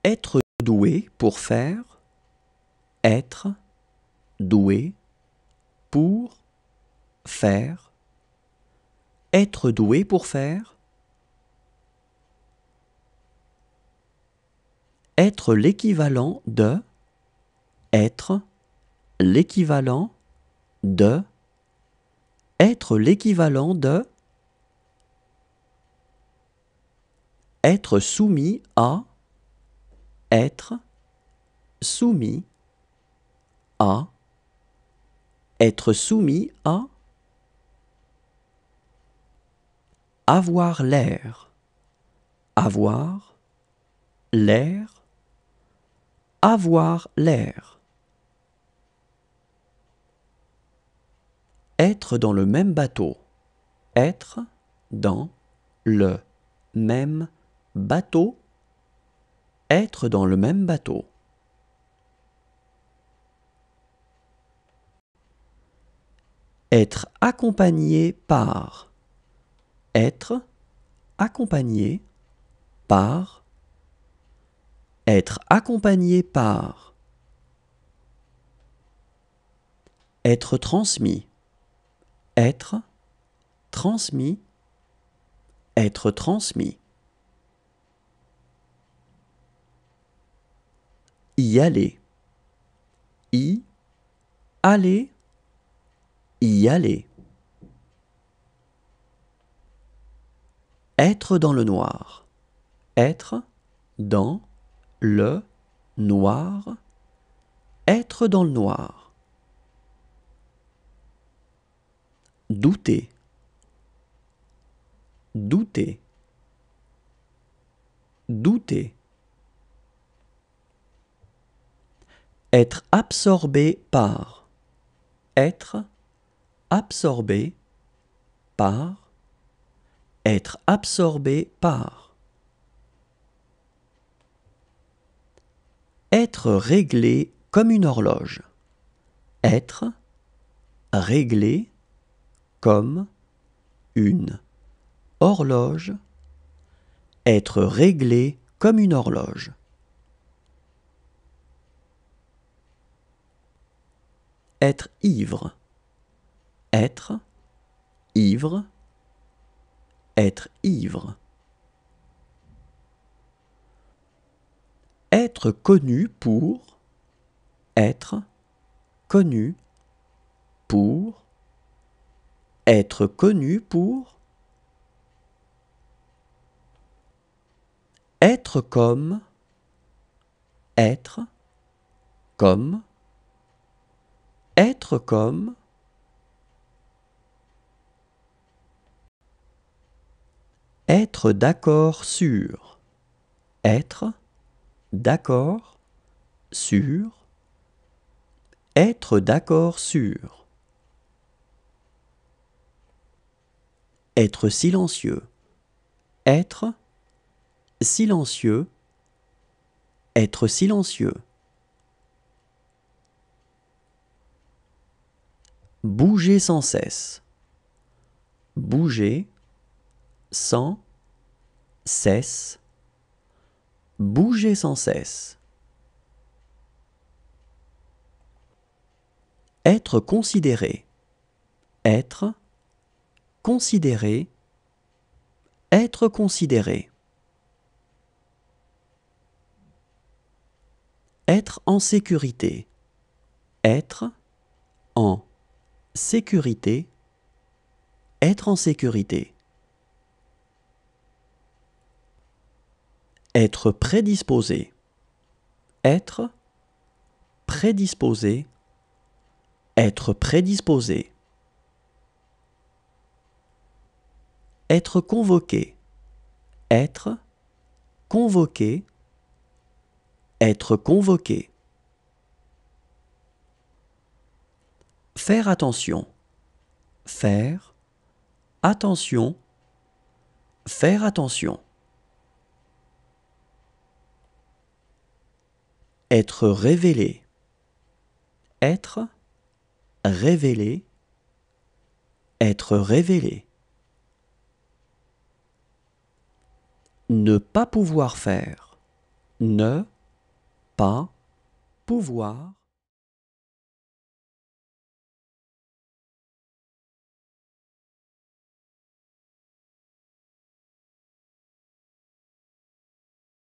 Être doué pour faire. Être doué pour faire. Être doué pour faire. Être l'équivalent de. Être l'équivalent de. Être l'équivalent de. Être soumis à. Être soumis à. Être soumis à. Avoir l'air. Avoir l'air. Avoir l'air. Être dans le même bateau. Être dans le même bateau. Être dans le même bateau. Être accompagné par. Être accompagné par. Être accompagné par. Être transmis. Être transmis. Être transmis. Y aller. Y aller. Y aller. Être dans le noir. Être dans le noir. Être dans le noir. Douter. Douter. Douter. Être absorbé par. Être absorbé par. Être absorbé par. Être réglé comme une horloge. Être réglé comme une horloge. Être réglé comme une horloge. Être ivre. Être ivre. Être ivre. Être connu pour. Être connu pour. Être connu pour. Être comme. Être comme. Être comme. Être d'accord sur. Être d'accord sur. Être d'accord sur. Être silencieux. Être silencieux. Être silencieux. Bouger sans cesse. Bouger sans cesse. Bouger sans cesse. Être considéré. Être considéré. Être considéré. Être en sécurité. Être en sécurité. Être en sécurité. Être prédisposé. Être prédisposé. Être prédisposé. Être convoqué. Être convoqué. Être convoqué. Faire attention. Faire attention. Faire attention. Être révélé. Être révélé. Être révélé. Ne pas pouvoir faire. Ne pas, pouvoir.